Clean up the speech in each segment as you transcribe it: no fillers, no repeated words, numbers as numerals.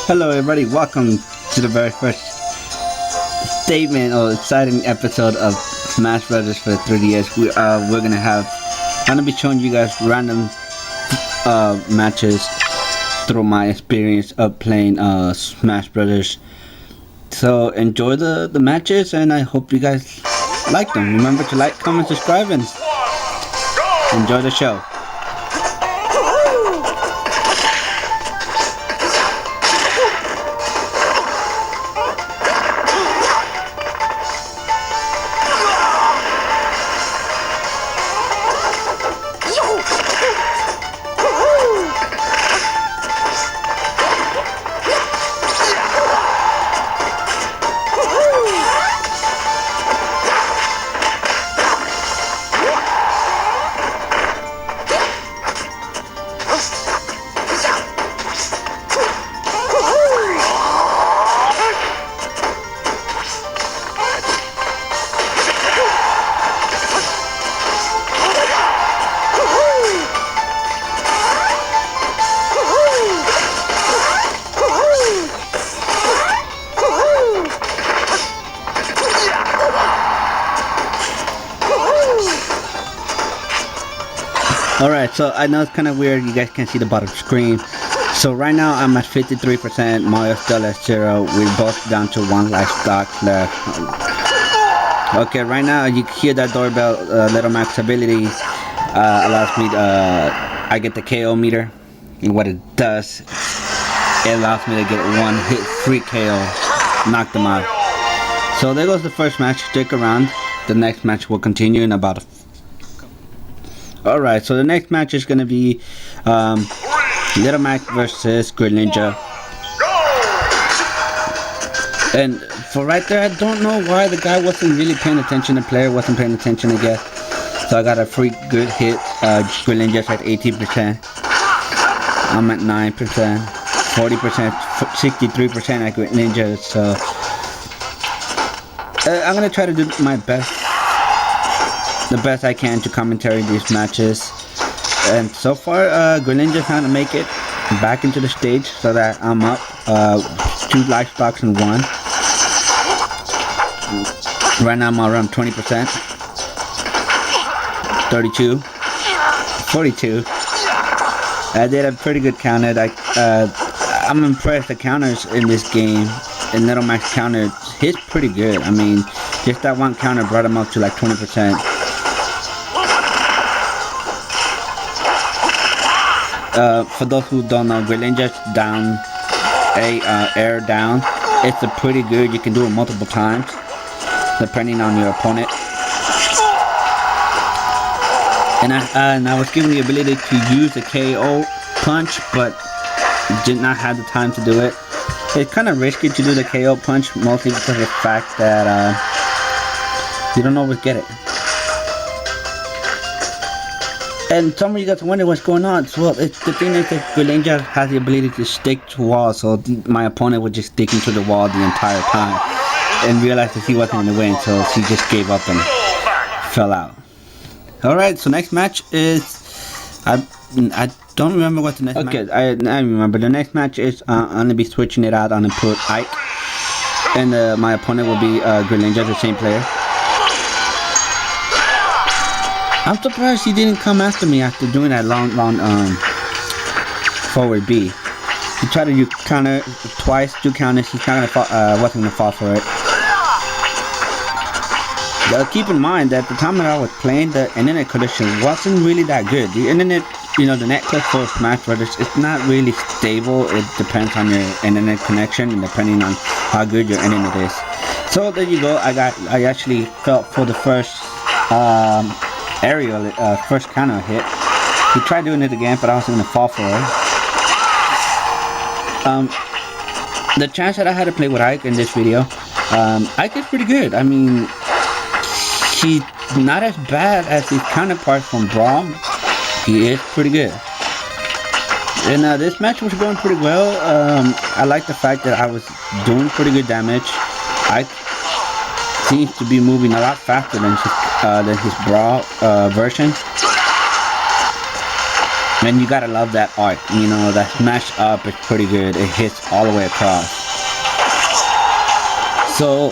Hello everybody, welcome to the very first statement or exciting episode of Smash Brothers for the 3DS. I'm gonna be showing you guys random matches through my experience of playing Smash Brothers. So enjoy the matches, and I hope you guys like them. Remember to like, comment, subscribe, and enjoy the show. Alright, so I know it's kind of weird, you guys can't see the bottom screen. So right now I'm at 53%, Mario still at 0, we're both down to 1 life stock left. Okay, right now you hear that doorbell, Little Mac's ability allows me to, I get the KO meter, and what it does, it allows me to get one hit free KO, knock them out. So there goes the first match, stick around, the next match will continue in about Alright, so the next match is going to be Little Mac versus Greninja. And for right there, I don't know why the guy wasn't really paying attention, the player wasn't paying attention, I guess. So I got a free good hit. Greninja's at 18%. I'm at 9%, 40%, 63% at Greninja. So I'm going to try to do my best. The best I can to commentary these matches, and so far Greninja's trying to make it back into the stage so that I'm up 2 life stocks and 1. Right now I'm around 20%, 32, 42. I did a pretty good counter. I'm impressed. The counters in this game, and Little Mac's counter hits pretty good. I mean, just that one counter brought him up to like 20%. For those who don't know, Greninja's down, air down. It's a pretty good. You can do it multiple times, depending on your opponent. And I was given the ability to use the KO punch, but did not have the time to do it. It's kind of risky to do the KO punch, mostly because of the fact that you don't always get it. And some of you guys wonder what's going on. Well, the thing is that Greninja has the ability to stick to walls, so my opponent was just sticking to the wall the entire time, and realized that he wasn't going to win, so he just gave up and fell out. Alright, so next match is, I don't remember what the next match is. I remember. The next match is, I'm going to be switching it out. I'm going to put Ike, and my opponent will be Greninja, the same player. I'm surprised he didn't come after me after doing that long forward B. He tried to do counter twice, do counters. He's not gonna wasn't gonna fall for it. Keep in mind that the time that I was playing, the internet connection wasn't really that good. The internet, the network for Smash Brothers, it's not really stable. It depends on your internet connection and depending on how good your internet is. So there you go. I actually felt for the first aerial first counter hit. He tried doing it again, but I was gonna fall for it. The chance that I had to play with Ike in this video, Ike is pretty good. I mean, he's not as bad as his counterparts from Brawl. He is pretty good. And this match was going pretty well. I like the fact that I was doing pretty good damage. Ike seems to be moving a lot faster than his Brawl version. And you gotta love that art. You know, that smash up is pretty good. It hits all the way across. So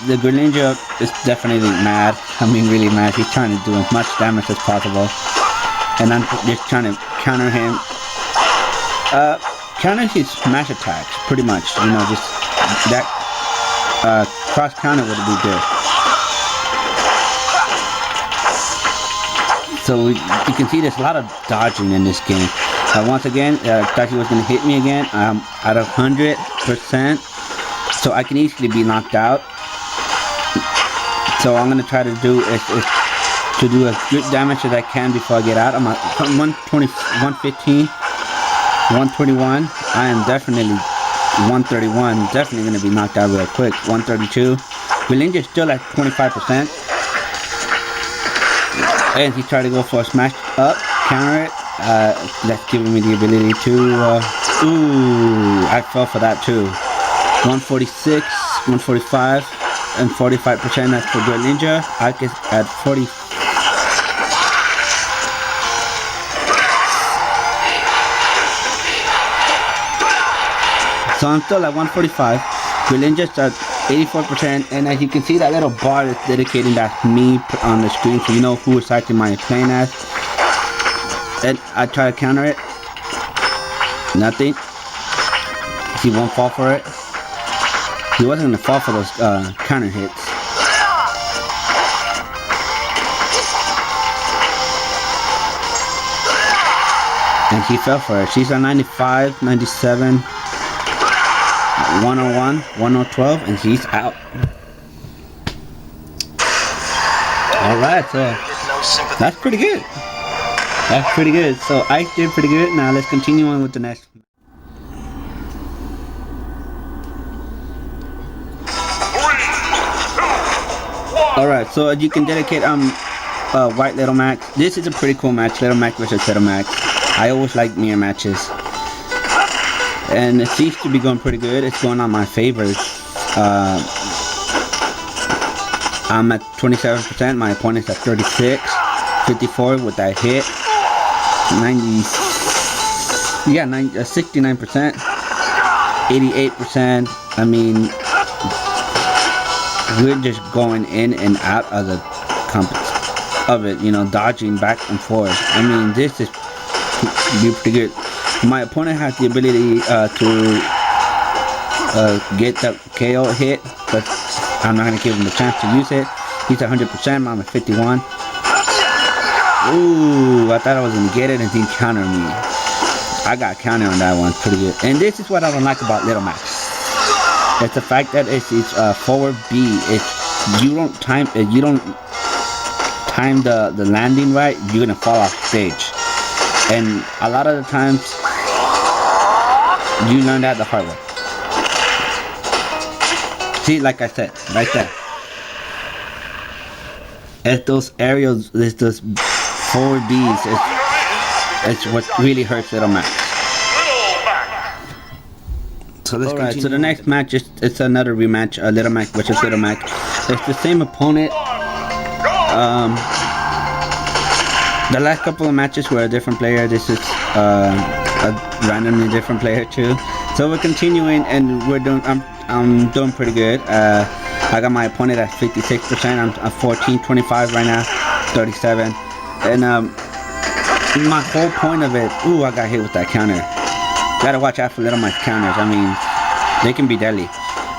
the Greninja is definitely mad. I mean, really mad. He's trying to do as much damage as possible, and I'm just trying to counter him. Counter his smash attacks, pretty much. You know, just that cross counter would be good. So you can see there's a lot of dodging in this game. Once again, thought he was going to hit me again. I'm at 100%, so I can easily be knocked out. So I'm going to try to do is to do as good damage as I can before I get out. I'm at 120, 115, 121. I am definitely 131. Definitely going to be knocked out real quick. 132. Greninja is still at 25%. And he tried to go for a smash up, counter it. That's giving me the ability to, ooh, I fell for that too. 146, 145, and 45%. That's for Greninja. I get at 40. So I'm still at 145. Greninja's at 84%, and as you can see, that little bar is dedicating that me on the screen, so you know who exactly am I playing as. And I try to counter it. Nothing. He won't fall for it. He wasn't gonna fall for those counter hits. And he fell for it. She's at 95, 97, 101, 1012, and she's out. Alright, so that's pretty good. That's pretty good. So Ike did pretty good. Now let's continue on with the next. Alright, so you can dedicate White Little Max. This is a pretty cool match, Little Max versus Little Max. I always like mirror matches. And it seems to be going pretty good. It's going on my favors. I'm at 27%. My opponent's at 36, 54 with that hit. 69%, 88%. I mean, we're just going in and out of the of it, you know, dodging back and forth. I mean, this is pretty good. My opponent has the ability to get the KO hit, but I'm not gonna give him the chance to use it. He's 100%. I'm at 51. Ooh, I thought I was gonna get it and he countered me. I got counter on that one, pretty good. And this is what I don't like about Little Max. It's the fact that it's forward B. If you don't time the landing right, you're gonna fall off stage. And a lot of the times, you learn that the hard way. See, like I said, right there. It's those aerials, it's those forward Bs, it's what really hurts Little Max. So let's continue. So the next match is it's another rematch, Little Max versus Little Max. It's the same opponent. The last couple of matches were a different player. This is a randomly different player too. So we're continuing, and we're doing. I'm doing pretty good. I got my opponent at 56%. I'm at 14, 25 right now, 37, and my whole point of it. Ooh, I got hit with that counter. Gotta watch out for Little Max counters. I mean, they can be deadly.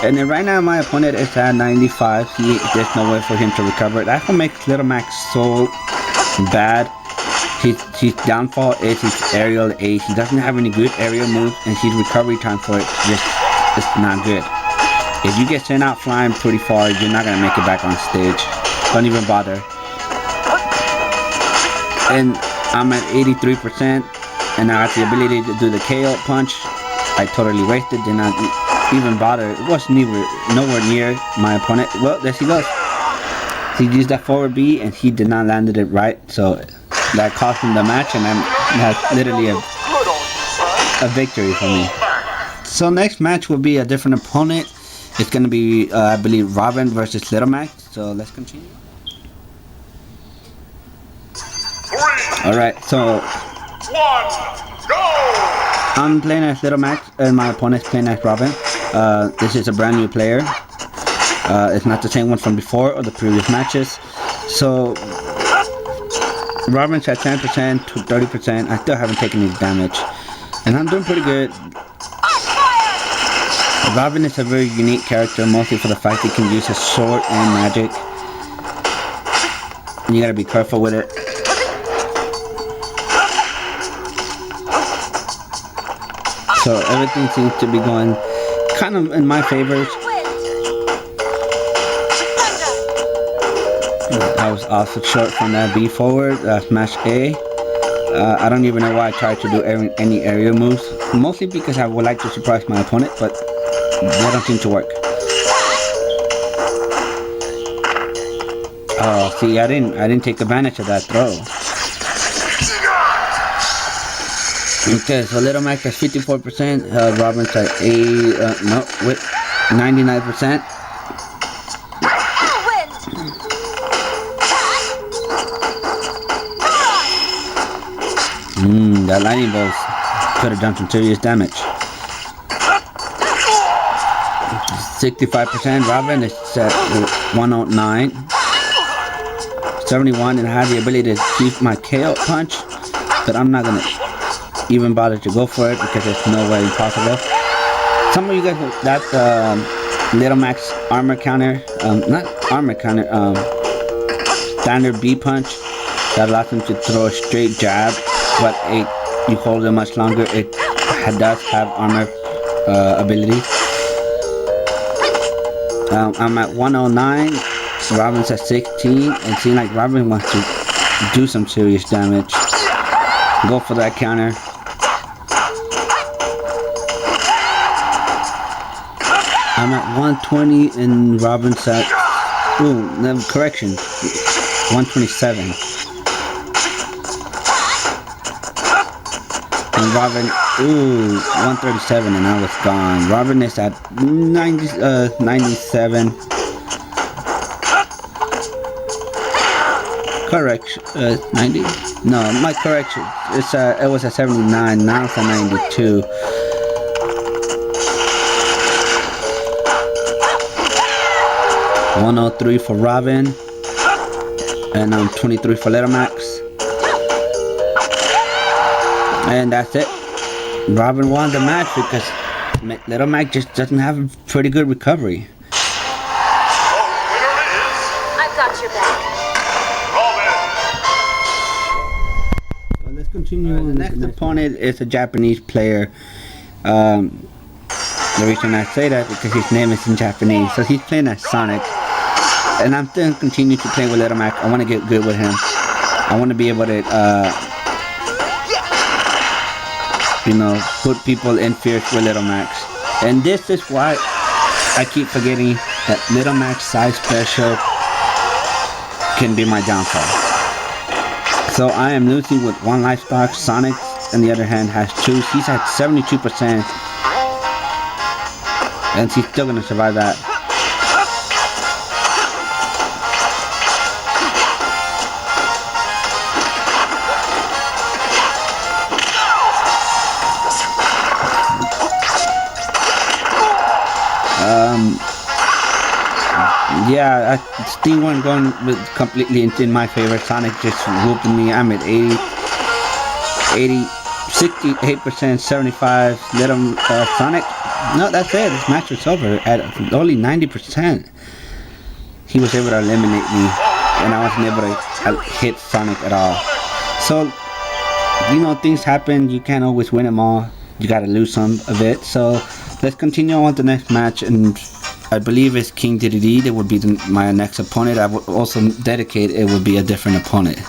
And then right now my opponent is at 95. There's no way for him to recover. That's what makes Little Max so bad. His downfall is his aerial ace. He doesn't have any good aerial moves, and his recovery time for it just is not good. If you get sent out flying pretty far, you're not gonna make it back on stage. Don't even bother. And I'm at 83%, and I got the ability to do the KO punch. I totally wasted, did not even bother. It wasn't nowhere near my opponent. Well, there he goes. He used that forward B, and he did not landed it right, so that cost him the match, and that's literally a victory for me. So next match will be a different opponent. It's gonna be, I believe, Robin versus Little Max. So let's continue. All right, so Go! I'm playing as Little Max and my opponent's playing as Robin. This is a brand new player. It's not the same one from before or the previous matches. So Robin's at 10% to 30%. I still haven't taken any damage. And I'm doing pretty good. Robin is a very unique character, mostly for the fact he can use his sword and magic. And you gotta be careful with it. So everything seems to be going kind of in my favor. I was also short from that B forward, smash A. I don't even know why I tried to do any area moves. Mostly because I would like to surprise my opponent, but they don't seem to work. Oh, see, I didn't take advantage of that throw. Okay, so Little Max at 54%, Robin's at 99%. That lightning bolt could have done some serious damage. 65%, Robin is at 109. 71, and I have the ability to keep my KO punch, but I'm not gonna even bother to go for it because there's no way possible. Some of you guys, that Little Max armor counter, not armor counter, standard B punch that allows him to throw a straight jab, but you hold it much longer. It does have armor ability. I'm at 109. Robin's at 16, and seems like Robin wants to do some serious damage. Go for that counter. I'm at 120 and Robin's at, correction, 127. And Robin, 137, and I was gone. Robin is at 97. Correction, 90? No, my correction, it was at 79, now it's at 92. $103 for Robin, and 23 for Little Max. And that's it. Robin won the match because Little Max just doesn't have a pretty good recovery. I've got your back. So let's continue. The next opponent is a Japanese player. The reason I say that is because his name is in Japanese. So he's playing as Sonic. And I'm still continue to play with Little Mac. I want to get good with him. I want to be able to, put people in fear with Little Max. And this is why I keep forgetting that Little Max side special can be my downfall. So I am losing with 1 life stock. Sonic, on the other hand, has 2. He's at 72%. And he's still going to survive that. Yeah, Steve went going with completely in my favor. Sonic just whooping me. I'm at 68%, 75. Little Sonic. No, that's it. This match was over at only 90%. He was able to eliminate me, and I wasn't able to hit Sonic at all. So, things happen. You can't always win them all. You gotta lose some of it. So, let's continue on with the next match, and I believe it's King Dedede. It would be my next opponent. I would also dedicate it would be a different opponent.